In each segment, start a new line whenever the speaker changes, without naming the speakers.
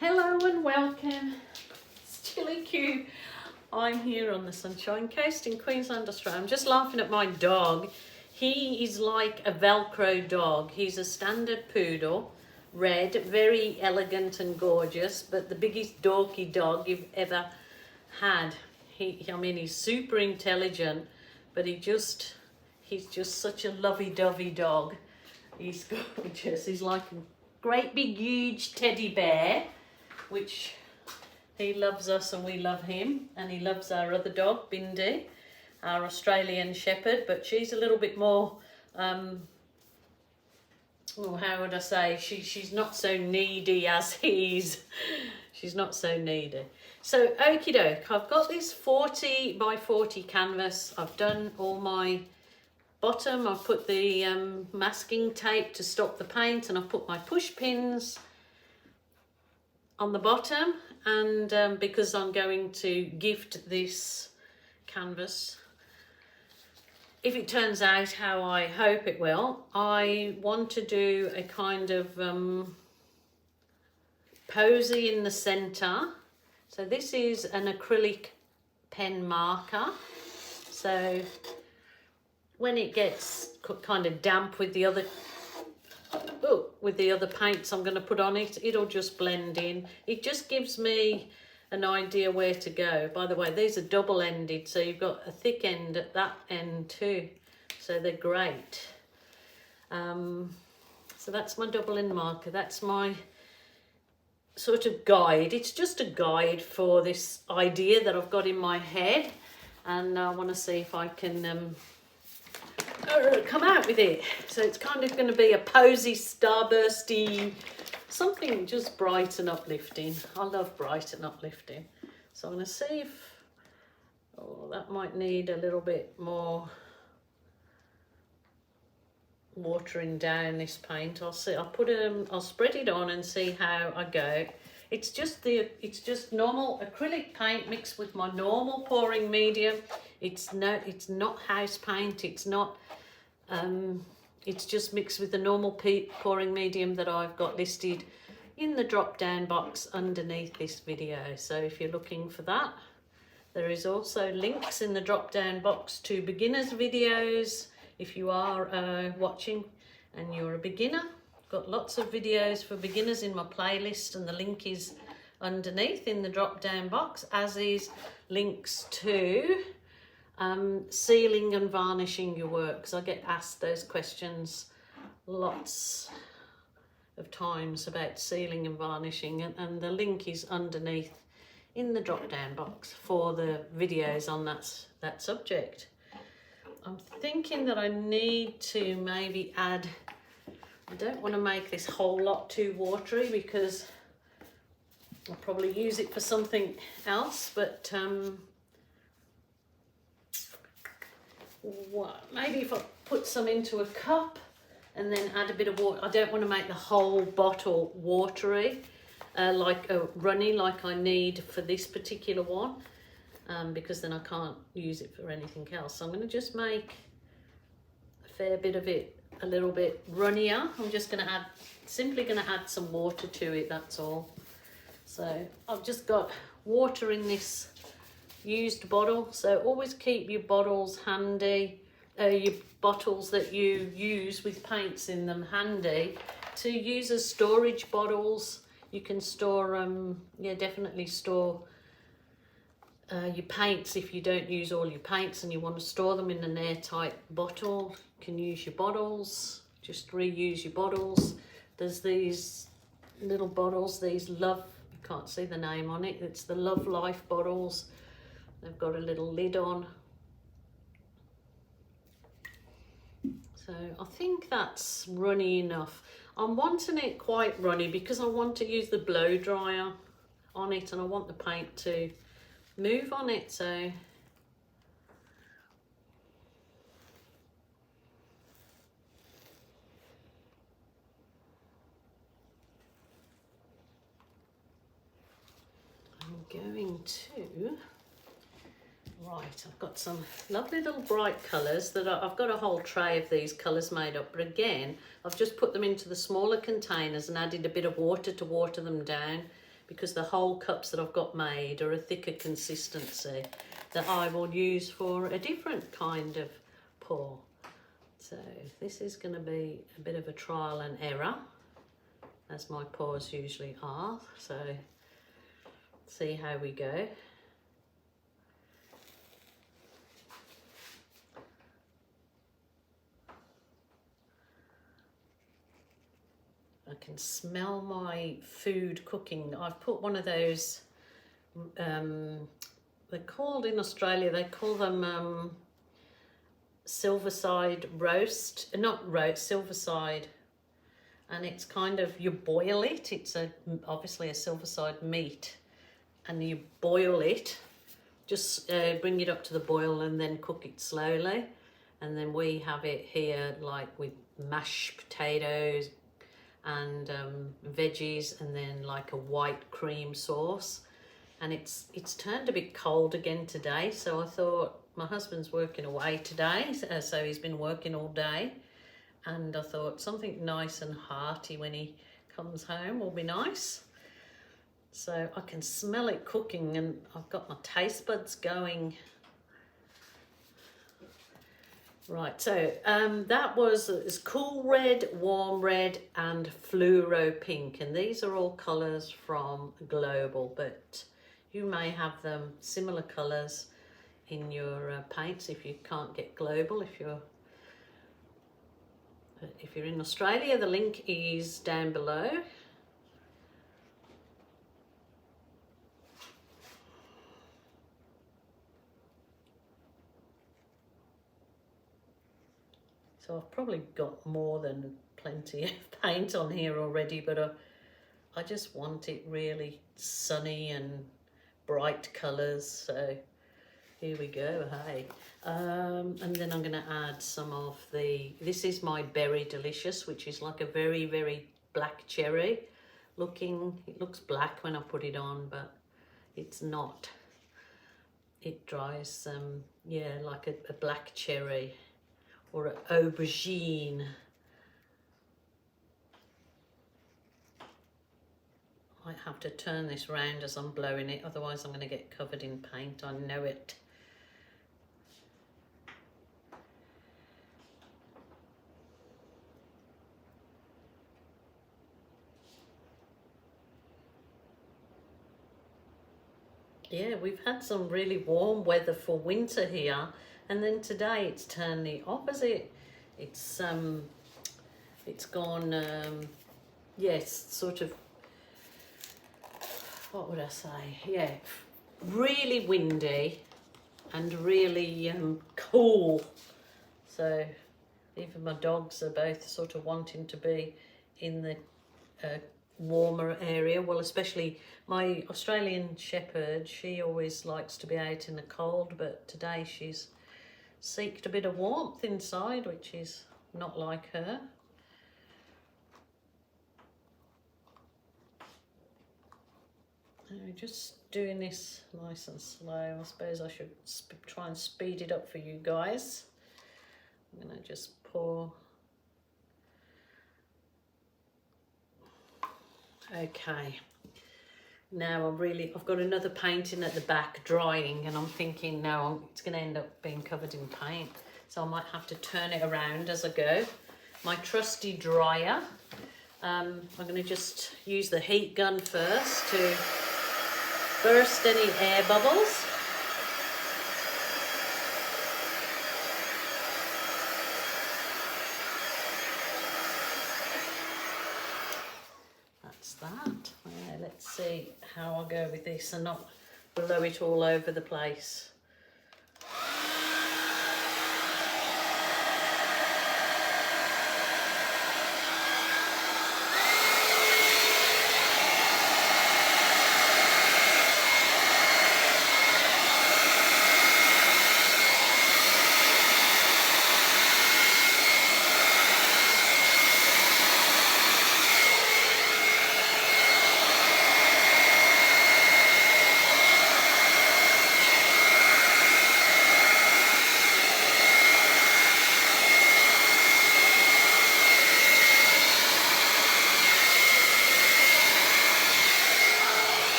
Hello and welcome. It's Chilly Q. I'm here on the Sunshine Coast in Queensland, Australia. I'm just laughing at my dog. He is like a Velcro dog. He's a standard poodle, red, very elegant and gorgeous, but the biggest dorky dog you've ever had. He's super intelligent, but he's just such a lovey-dovey dog. He's gorgeous. He's like a great big huge teddy bear, which he loves us and we love him, and he loves our other dog, Bindi, our Australian Shepherd, but she's a little bit more, how would I say, she's not so needy as he's. She's not so needy. So, okie doke, I've got this 40 by 40 canvas. I've done all my bottom. I've put the masking tape to stop the paint, and I've put my push pins on the bottom, and because I'm going to gift this canvas, if it turns out how I hope it will, I want to do a kind of posy in the center. So this is an acrylic pen marker, so when it gets kind of damp with the other paints I'm going to put on it, it'll just blend in. It just gives me an idea where to go. By the way, these are double-ended, so you've got a thick end at that end too, so they're great. So that's my double-end marker. That's my sort of guide. It's just a guide for this idea that I've got in my head, and I want to see if I can come out with it. So it's kind of going to be a posy, starbursty, something just bright and uplifting. I love bright and uplifting. So I'm going to see if, that might need a little bit more watering down this paint. I'll see. I'll spread it on and see how I go. It's just normal acrylic paint mixed with my normal pouring medium. It's not house paint. It's not. It's just mixed with the normal pouring medium that I've got listed in the drop down box underneath this video. So if you're looking for that, there is also links in the drop down box to beginners videos. If you are watching and you're a beginner, I've got lots of videos for beginners in my playlist, and the link is underneath in the drop down box, as is links to sealing and varnishing your work, because I get asked those questions lots of times about sealing and varnishing, and the link is underneath in the drop down box for the videos on that subject. I'm thinking that I need to maybe add, I don't want to make this whole lot too watery because I'll probably use it for something else, but maybe if I put some into a cup and then add a bit of water. I don't want to make the whole bottle watery, runny like I need for this particular one, because then I can't use it for anything else. So I'm going to just make a fair bit of it a little bit runnier. I'm just going to simply going to add some water to it, that's all. So I've just got water in this used bottle, so always keep your bottles handy, your bottles that you use with paints in them handy to use as storage bottles. You can store definitely store your paints. If you don't use all your paints and you want to store them in an airtight bottle, you can use your bottles, just reuse your bottles. There's these little bottles, these Love, you can't see the name on it, it's the Love Life bottles. They've got a little lid on. So I think that's runny enough. I'm wanting it quite runny because I want to use the blow dryer on it and I want the paint to move on it. So I'm going to, right, I've got some lovely little bright colours that I've got a whole tray of these colours made up, but again I've just put them into the smaller containers and added a bit of water to water them down because the whole cups that I've got made are a thicker consistency that I will use for a different kind of pour. So this is going to be a bit of a trial and error, as my pours usually are. So see how we go. I can smell my food cooking. I've put one of those, they're called in Australia, they call them silverside roast, not roast, silverside. And it's kind of, you boil it. It's obviously a silverside meat. And you boil it, just bring it up to the boil and then cook it slowly. And then we have it here like with mashed potatoes and veggies, and then like a white cream sauce. And it's turned a bit cold again today, so I thought, my husband's working away today, so he's been working all day, and I thought something nice and hearty when he comes home will be nice. So I can smell it cooking, and I've got my taste buds going. Right, so that was cool red, warm red, and fluoro pink, and these are all colours from Global, but you may have them similar colours in your paints if you can't get Global. If you're in Australia, the link is down below. So I've probably got more than plenty of paint on here already, but I just want it really sunny and bright colours. So here we go, hey. And then I'm going to add some of this is my Berry Delicious, which is like a very, very black cherry looking. It looks black when I put it on, but it's not. It dries, yeah, like a black cherry. Or an aubergine. I might have to turn this round as I'm blowing it, otherwise I'm going to get covered in paint, I know it. Yeah, we've had some really warm weather for winter here, and then today it's turned the opposite. It's gone, yes, sort of, what would I say? Yeah, really windy and really cool. So even my dogs are both sort of wanting to be in the warmer area. Well, especially my Australian Shepherd, she always likes to be out in the cold, but today she's seeked a bit of warmth inside, which is not like her. I'm just doing this nice and slow. I suppose I should try and speed it up for you guys. I'm going to just pour. Okay, now I've got another painting at the back drying, and I'm thinking now it's going to end up being covered in paint, so I might have to turn it around as I go. My trusty dryer. I'm going to just use the heat gun first to burst any air bubbles. That. Yeah, let's see how I go with this and not blow it all over the place.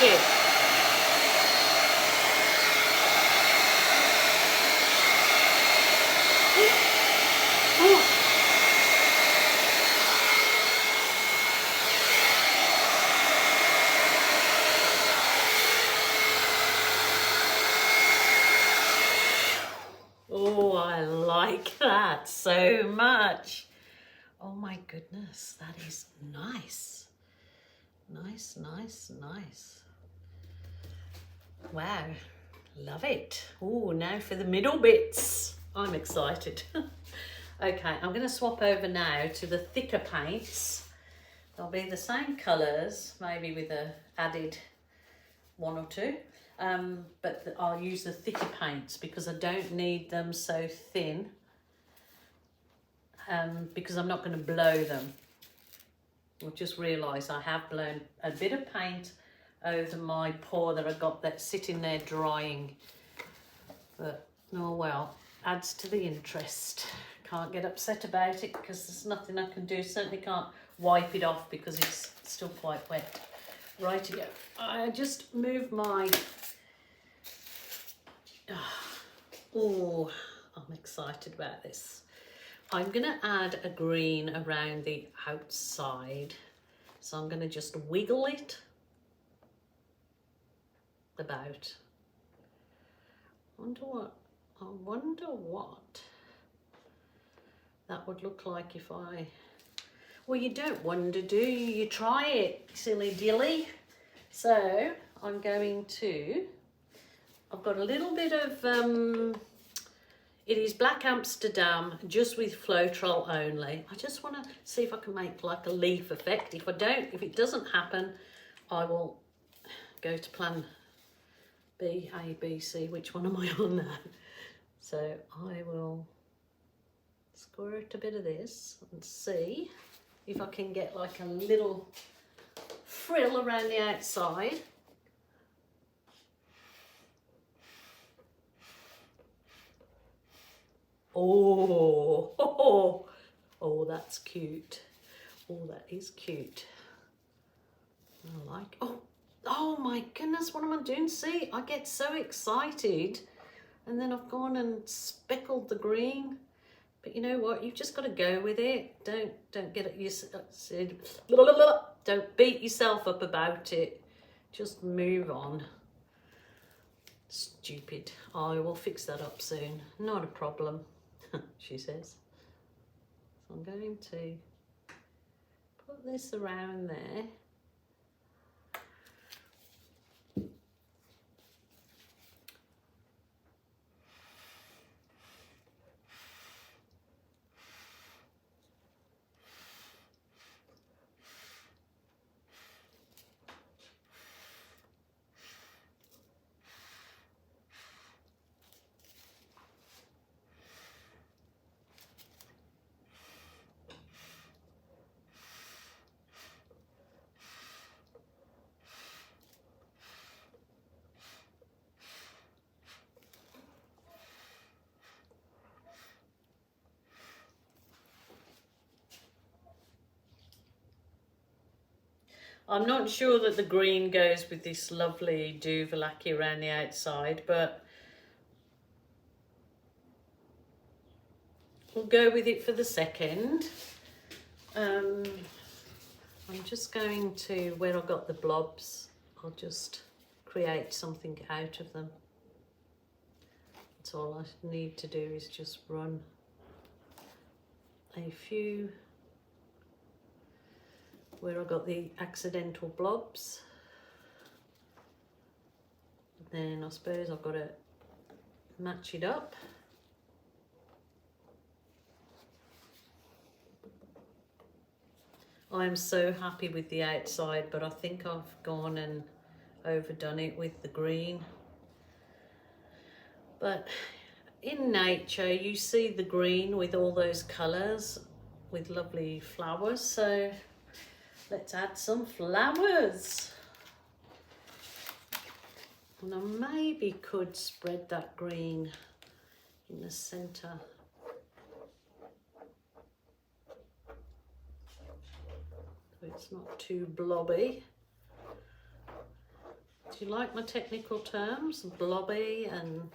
it. Oh. Oh, I like that so much. Oh my goodness, that is nice. Nice, nice, nice. Wow, love it. Oh, now for the middle bits. I'm excited. Okay, I'm going to swap over now to the thicker paints. They'll be the same colours, maybe with a added one or two. But I'll use the thicker paints because I don't need them so thin. Because I'm not going to blow them. I've just realised I have blown a bit of paint over my pour that I got that's sitting there drying. But oh well, adds to the interest. Can't get upset about it because there's nothing I can do. Certainly can't wipe it off because it's still quite wet. Righty-go. I just moved my... Oh, I'm excited about this. I'm going to add a green around the outside. So I'm going to just wiggle it about. I wonder what that would look like if I... Well, you don't wonder, do you? You try it, silly dilly. So I'm going to... I've got a little bit of... It is Black Amsterdam, just with Floetrol only. I just want to see if I can make like a leaf effect. If it doesn't happen, I will go to plan B, A, B, C. Which one am I on now? So I will squirt a bit of this and see if I can get like a little frill around the outside. Oh, that's cute. Oh, that is cute. I like, oh my goodness, what am I doing? See, I get so excited and then I've gone and speckled the green. But you know what? You've just got to go with it. Don't get it. Don't beat yourself up about it. Just move on. Stupid. I will fix that up soon. Not a problem, she says. So I'm going to put this around there. I'm not sure that the green goes with this lovely Duvalaki around the outside, but we'll go with it for the second. I'm just going to, where I got the blobs, I'll just create something out of them. That's all I need to do is just run a few where I got the accidental blobs. Then I suppose I've got to match it up. I'm so happy with the outside, but I think I've gone and overdone it with the green. But in nature, you see the green with all those colours with lovely flowers. So let's add some flowers. And I maybe could spread that green in the centre. So it's not too blobby. Do you like my technical terms? Blobby, and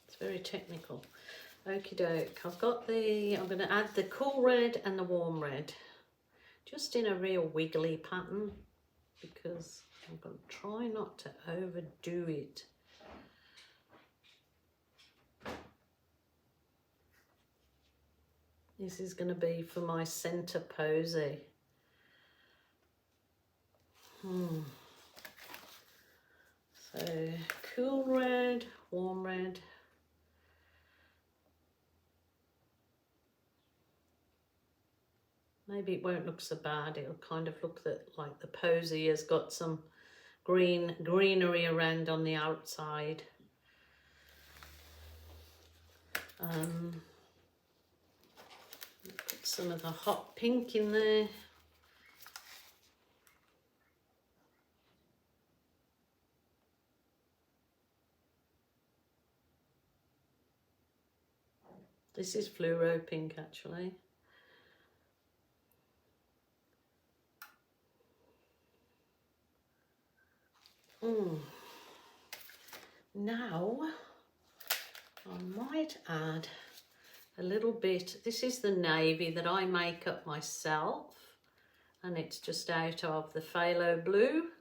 it's very technical. Okie doke. I've got I'm going to add the cool red and the warm red, just in a real wiggly pattern, because I'm going to try not to overdo it. This is going to be for my center posy. So cool red, warm red. Maybe it won't look so bad. It'll kind of look like the posy has got some greenery around on the outside. Put some of the hot pink in there. This is fluoro pink actually. Now I might add a little bit. This is the navy that I make up myself, and it's just out of the phthalo blue,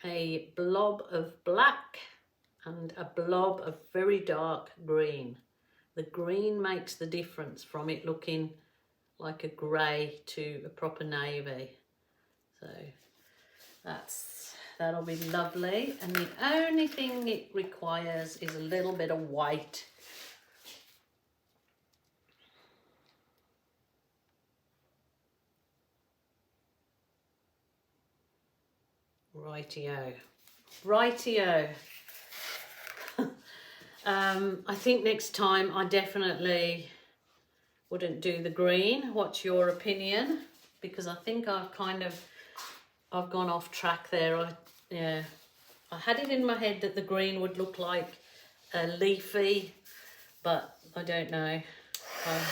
a blob of black and a blob of very dark green. The green makes the difference from it looking like a grey to a proper navy. So that'll be lovely. And the only thing it requires is a little bit of white. Rightio. Rightio. I think next time I definitely wouldn't do the green. What's your opinion? Because I think I've gone off track there. I had it in my head that the green would look like a leafy, but I don't know. I'm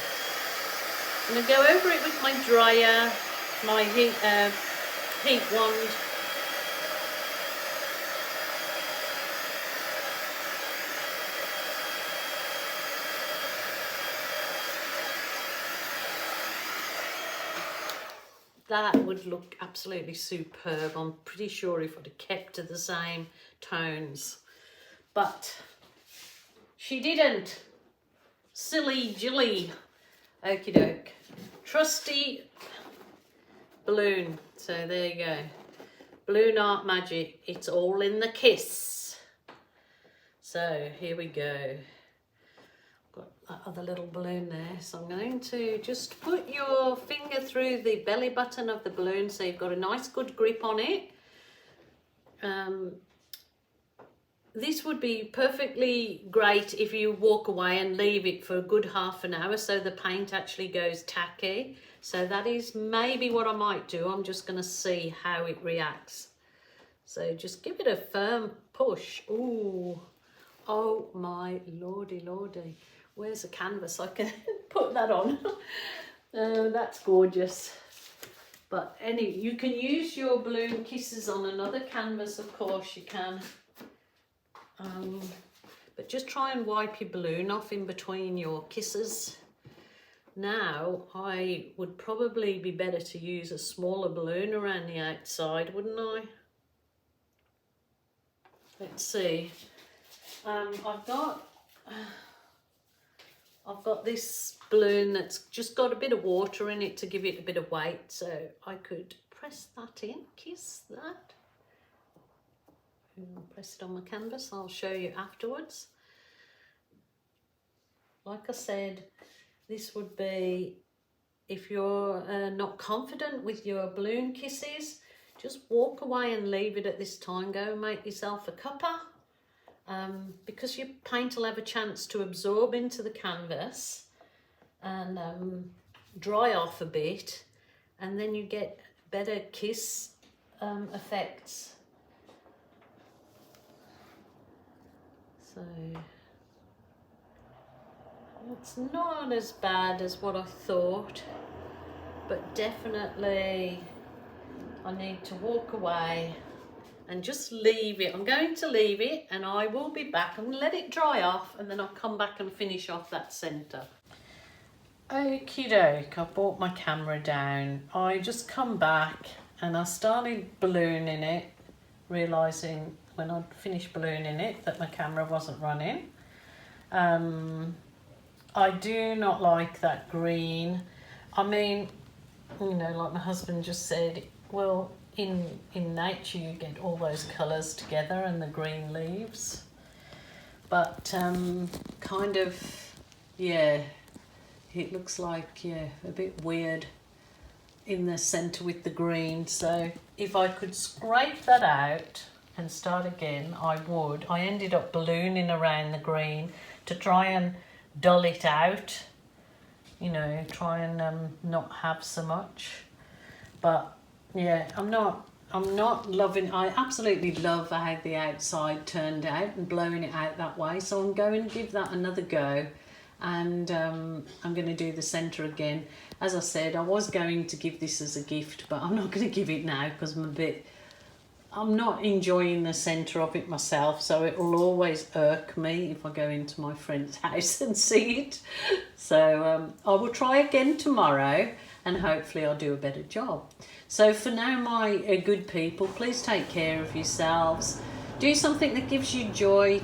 going to go over it with my dryer, my heat wand. That would look absolutely superb. I'm pretty sure if I'd have kept to the same tones. But she didn't. Silly Jilly. Okie doke. Trusty balloon. So there you go. Balloon art magic. It's all in the kiss. So here we go. Got that other little balloon there, so I'm going to just put your finger through the belly button of the balloon so you've got a nice good grip on it. This would be perfectly great if you walk away and leave it for a good half an hour so the paint actually goes tacky. So that is maybe what I might do. I'm just going to see how it reacts. So just give it a firm push. Ooh, oh my lordy lordy. Where's the canvas? I can put that on. That's gorgeous. But you can use your balloon kisses on another canvas, of course you can. But just try and wipe your balloon off in between your kisses. Now, I would probably be better to use a smaller balloon around the outside, wouldn't I? Let's see. I've got this balloon that's just got a bit of water in it to give it a bit of weight, so I could press that in, kiss that. And press it on my canvas. I'll show you afterwards. Like I said, this would be, if you're not confident with your balloon kisses, just walk away and leave it at this time. Go and make yourself a cuppa. Because your paint will have a chance to absorb into the canvas and dry off a bit, and then you get better kiss effects. So it's not as bad as what I thought, but definitely I need to walk away and just leave it. I'm going to leave it and I will be back. I'm going to let it dry off and then I'll come back and finish off that centre. Okie doke, I brought my camera down. I just come back and I started ballooning it, realising when I'd finished ballooning it that my camera wasn't running. I do not like that green. I mean, you know, like my husband just said, well, in nature you get all those colours together and the green leaves. But kind of, yeah, it looks like, yeah, a bit weird in the centre with the green. So if I could scrape that out and start again, I would. I ended up ballooning around the green to try and dull it out, you know, try and not have so much. But yeah, I'm not loving, I absolutely love how the outside turned out and blowing it out that way. So I'm going to give that another go. And I'm going to do the centre again. As I said, I was going to give this as a gift, but I'm not going to give it now because I'm not enjoying the centre of it myself, so it will always irk me if I go into my friend's house and see it. So I will try again tomorrow and hopefully I'll do a better job. So for now, my good people, please take care of yourselves. Do something that gives you joy.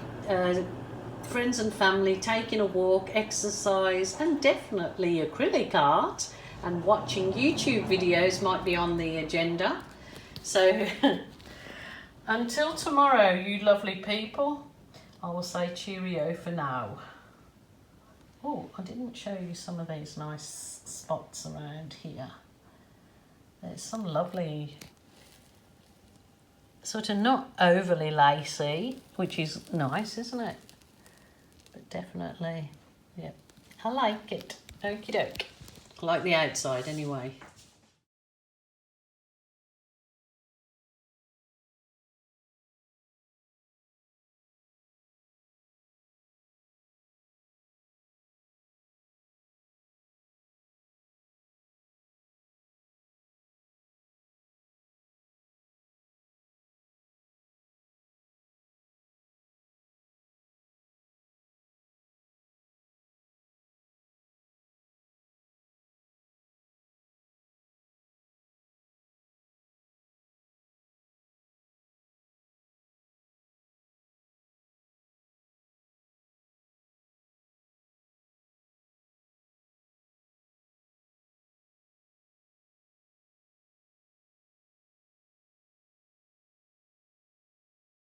Friends and family, taking a walk, exercise, and definitely acrylic art, and watching YouTube videos might be on the agenda. So until tomorrow, you lovely people, I will say cheerio for now. Oh, I didn't show you some of these nice spots around here. There's some lovely, sort of not overly lacy, which is nice, isn't it? But definitely, yeah, I like it. Okie doke. I like the outside anyway.